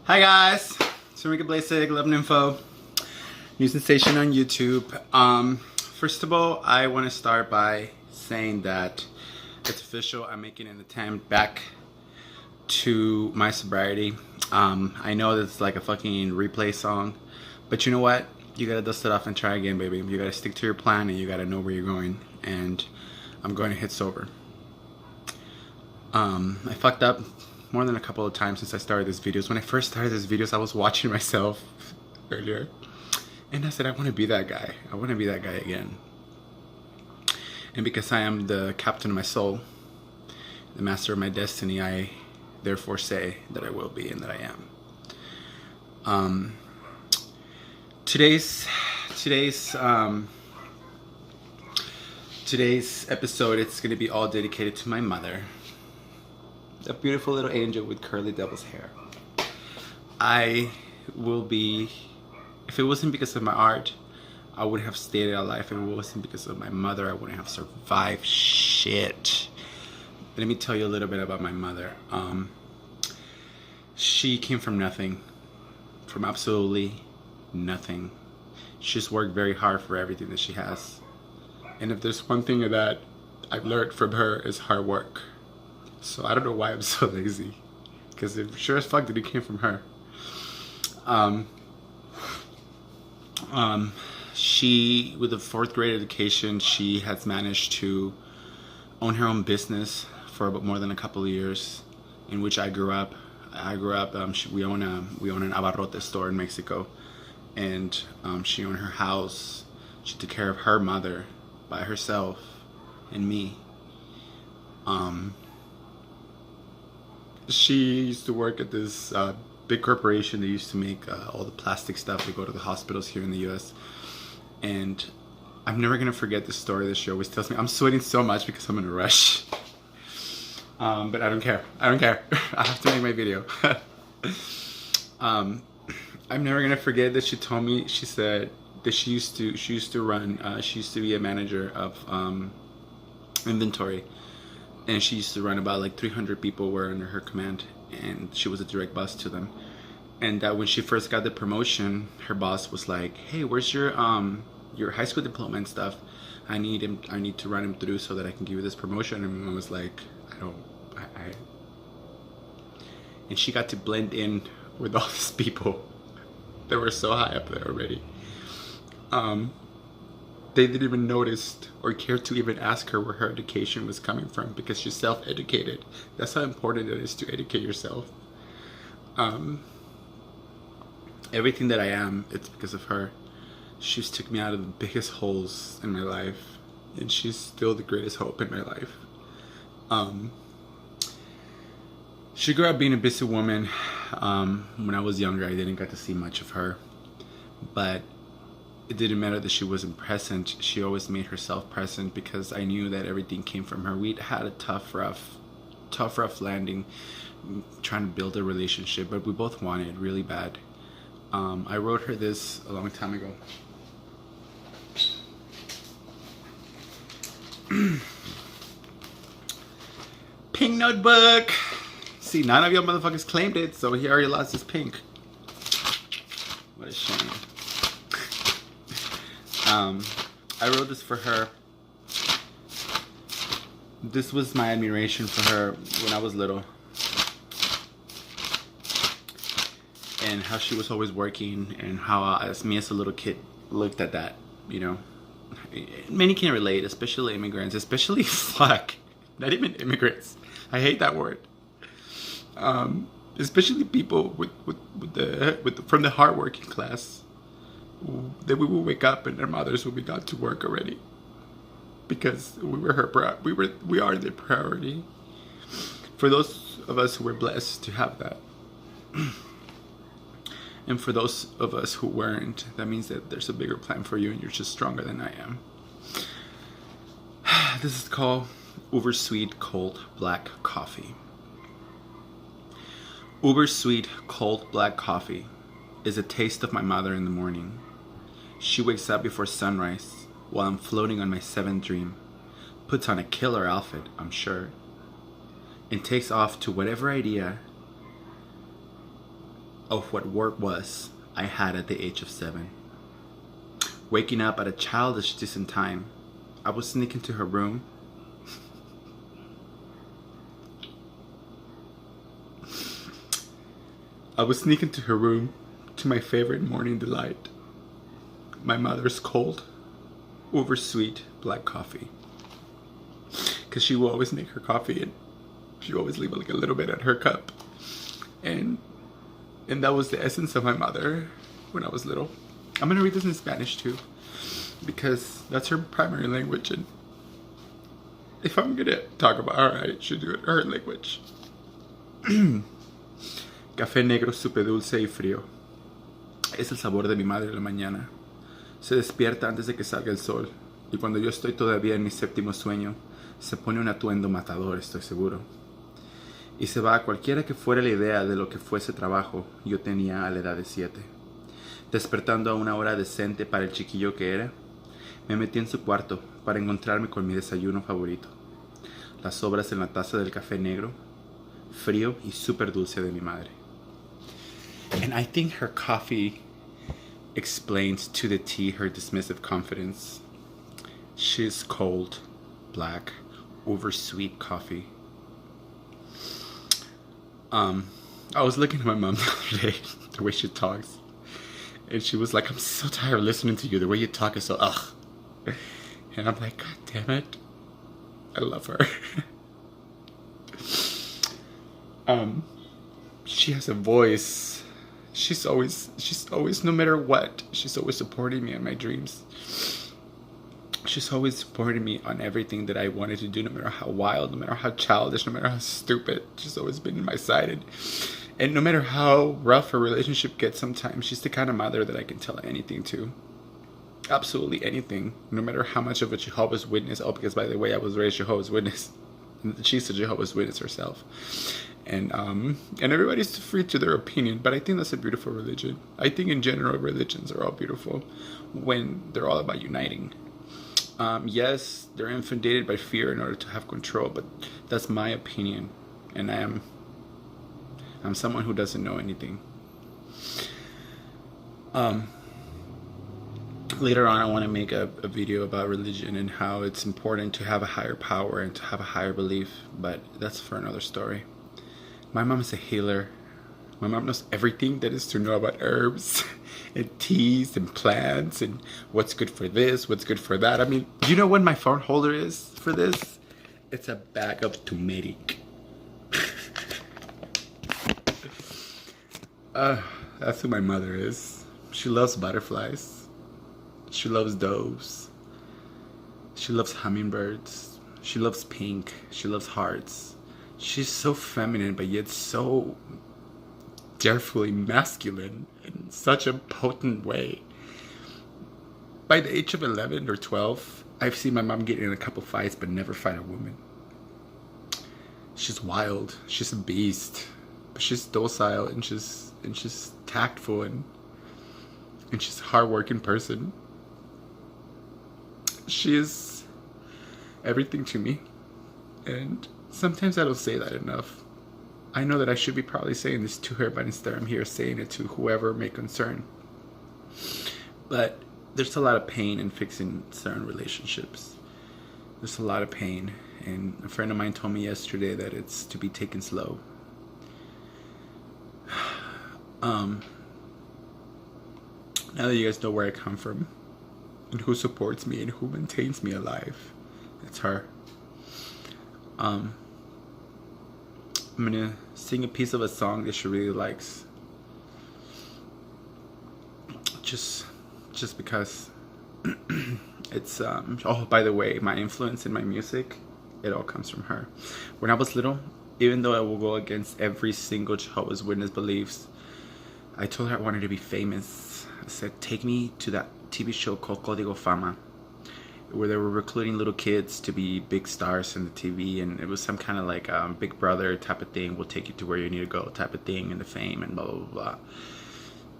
Hi guys, it's Enrique Blasig, Love and Info, new sensation on YouTube. First of all, I want to start by saying that it's official. I'm making an attempt back to my sobriety. I know that's like a fucking replay song, but you know what? You gotta dust it off and try again, baby. You gotta stick to your plan and you gotta know where you're going. And I'm going to hit sober. I fucked up more than a couple of times since I started these videos. When I first started these videos, I was watching myself earlier, and I said, I want to be that guy. I want to be that guy again. And because I am the captain of my soul, the master of my destiny, I therefore say that I will be and that I am. Today's episode, it's going to be all dedicated to my mother. A beautiful little angel with curly devil's hair. I will be, if it wasn't because of my art, I would have stayed alive. If it wasn't because of my mother, I wouldn't have survived shit. Let me tell you a little bit about my mother. She came from nothing, from absolutely nothing. She's worked very hard for everything that she has. And if there's one thing that I've learned from her, is hard work. So I don't know why I'm so lazy, because it sure as fuck that it came from her. She, with a 4th grade education, she has managed to own her own business for about more than a couple of years, in which I grew up. We own an abarrote store in Mexico, and she owned her house. She took care of her mother by herself and me. She used to work at this big corporation that used to make all the plastic stuff that go to the hospitals here in the US. And I'm never gonna forget the story that she always tells me. I'm sweating so much because I'm in a rush. But I don't care. I have to make my video. I'm never gonna forget that she told me, she said that she used to be a manager of inventory. And she used to run about like 300 people were under her command, and she was a direct boss to them. And that when she first got the promotion, her boss was like, "Hey, where's your high school diploma and stuff? I need to run him through so that I can give you this promotion." And I was like, And she got to blend in with all these people that were so high up there already. They didn't even notice or care to even ask her where her education was coming from, because she's self-educated. That's how important it is to educate yourself. Everything that I am, it's because of her. She's took me out of the biggest holes in my life, and she's still the greatest hope in my life. She grew up being a busy woman. When I was younger, I didn't get to see much of her, but it didn't matter that she wasn't present. She always made herself present, because I knew that everything came from her. We'd had a tough, rough landing, trying to build a relationship, but we both wanted it really bad. I wrote her this a long time ago. Pink notebook. See, none of y'all motherfuckers claimed it, so he already lost his pink. What a shame. I wrote this for her. This was my admiration for her when I was little, and how she was always working, and how as me as a little kid looked at that, you know. Many can relate, especially immigrants, especially fuck, not even immigrants. I hate that word. Especially people from the hardworking class. That we will wake up and their mothers will be gone to work already, because we are their priority. For those of us who were blessed to have that, and for those of us who weren't, that means that there's a bigger plan for you, and you're just stronger than I am. This is called Uber Sweet Cold Black Coffee. Uber Sweet Cold Black Coffee is a taste of my mother in the morning. She wakes up before sunrise while I'm floating on my 7th dream, puts on a killer outfit, I'm sure, and takes off to whatever idea of what work was I had at the age of 7. Waking up at a childish decent time, I would sneak into her room to my favorite morning delight, my mother's cold, oversweet black coffee. Because she will always make her coffee and she always leave like a little bit at her cup. And that was the essence of my mother when I was little. I'm gonna read this in Spanish too, because that's her primary language, and if I'm gonna talk about her, I should do it in her language. Café negro súper dulce y frío. Es el sabor de mi madre en la mañana. Se despierta antes de que salga el sol, y cuando yo estoy todavía en mi séptimo sueño, se pone un atuendo matador, estoy seguro. Y se va a cualquiera que fuera la idea de lo que fuese trabajo yo tenía a la edad de 7. Despertando a una hora decente para el chiquillo que era, me metí en su cuarto para encontrarme con mi desayuno favorito. Las sobras en la taza del café negro, frío y súper dulce de mi madre. And I think her coffee explains to the T her dismissive confidence. She's cold, black, oversweet coffee. I was looking at my mom the other day, the way she talks, and she was like, I'm so tired of listening to you. The way you talk is so ugh. And I'm like, God damn it. I love her. She has a voice. She's always, no matter what, she's always supporting me in my dreams. She's always supporting me on everything that I wanted to do, no matter how wild, no matter how childish, no matter how stupid. She's always been in my side. And no matter how rough a relationship gets sometimes, she's the kind of mother that I can tell anything to. Absolutely anything. No matter how much of a Jehovah's Witness. Oh, because by the way, I was raised Jehovah's Witness. She's a Jehovah's Witness herself. And everybody's free to their opinion, but I think that's a beautiful religion. I think in general religions are all beautiful when they're all about uniting. Yes, they're inundated by fear in order to have control, but that's my opinion, and I'm someone who doesn't know anything. Later on, I want to make a video about religion and how it's important to have a higher power and to have a higher belief, but that's for another story. My mom is a healer. My mom knows everything that is to know about herbs and teas and plants and what's good for this, what's good for that. I mean, you know what my phone holder is for this? It's a bag of turmeric. That's who my mother is. She loves butterflies. She loves doves. She loves hummingbirds. She loves pink. She loves hearts. She's so feminine, but yet so carefully masculine in such a potent way. By the age of 11 or 12, I've seen my mom get in a couple fights, but never fight a woman. She's wild. She's a beast, but she's docile and she's tactful and she's a hardworking person. She is everything to me, and sometimes I don't say that enough. I know that I should be probably saying this to her, but instead I'm here saying it to whoever may concern. But there's a lot of pain in fixing certain relationships. There's a lot of pain, and a friend of mine told me yesterday that it's to be taken slow. Now that you guys know where I come from and who supports me and who maintains me alive, it's her. I'm gonna sing a piece of a song that she really likes, just because. It's oh, by the way, my influence in my music, it all comes from her. When I was little, even though I will go against every single Jehovah's Witness beliefs, I told her I wanted to be famous. I said, take me to that TV show called Código Fama, where they were recruiting little kids to be big stars in the TV, and it was some kind of like Big Brother type of thing. We'll take you to where you need to go type of thing, and the fame and blah blah blah.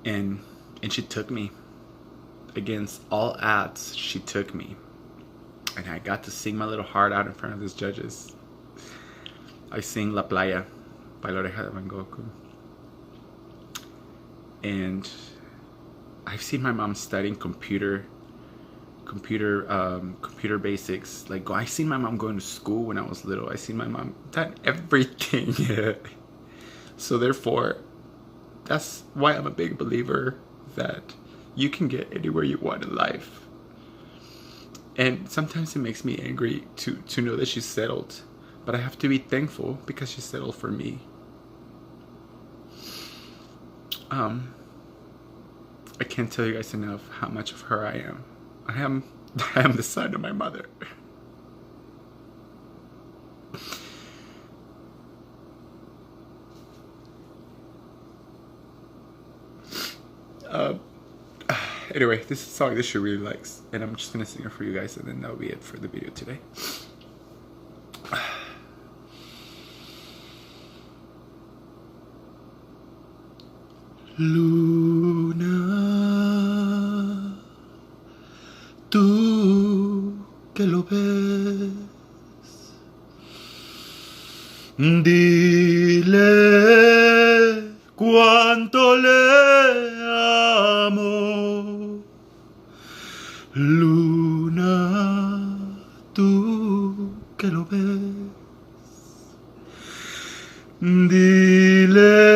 And she took me. Against all odds, she took me, and I got to sing my little heart out in front of these judges. I sing La Playa by La Oreja de Van Gogh. And I've seen my mom studying computer basics. Like, I've seen my mom going to school when I was little. I seen my mom done everything. So therefore, that's why I'm a big believer that you can get anywhere you want in life. And sometimes it makes me angry to know that she's settled, but I have to be thankful because she settled for me. I can't tell you guys enough how much of her I am. I am the son of my mother. Anyway, this is a song that she really likes, and I'm just gonna sing it for you guys, and then that'll be it for the video today. Luna, tú que lo ves, dile cuánto le amo. Luna, tú que lo ves, dile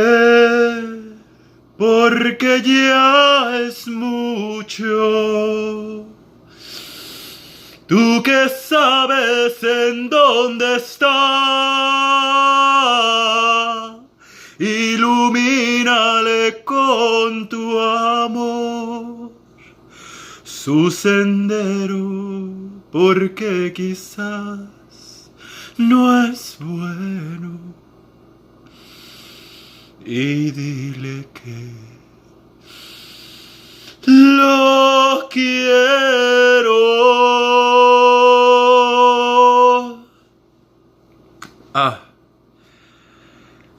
porque ya es mucho. Tú que sabes en dónde está, ilumínale con tu amor su sendero, porque quizás no es bueno. Y dile que lo quiero.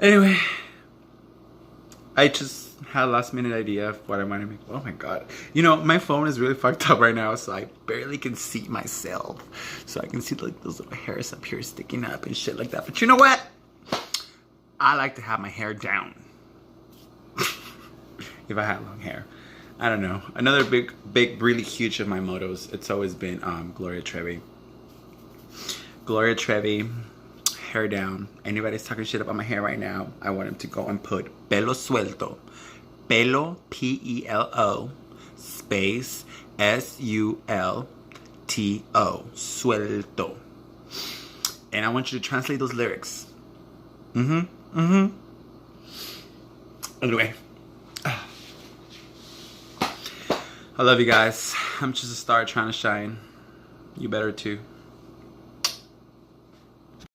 Anyway, I just had a last minute idea of what I want to make. Oh my god. You know, my phone is really fucked up right now, so I barely can see myself. So I can see like those little hairs up here sticking up and shit like that. But you know what? I like to have my hair down. If I had long hair. I don't know. Another big, really huge of my mottos, it's always been Gloria Trevi. Gloria Trevi, hair down. Anybody's talking shit about my hair right now, I want them to go and put pelo suelto. Pelo, P-E-L-O, space, S-U-L-T-O. Suelto. And I want you to translate those lyrics. Anyway. I love you guys. I'm just a star trying to shine. You better too.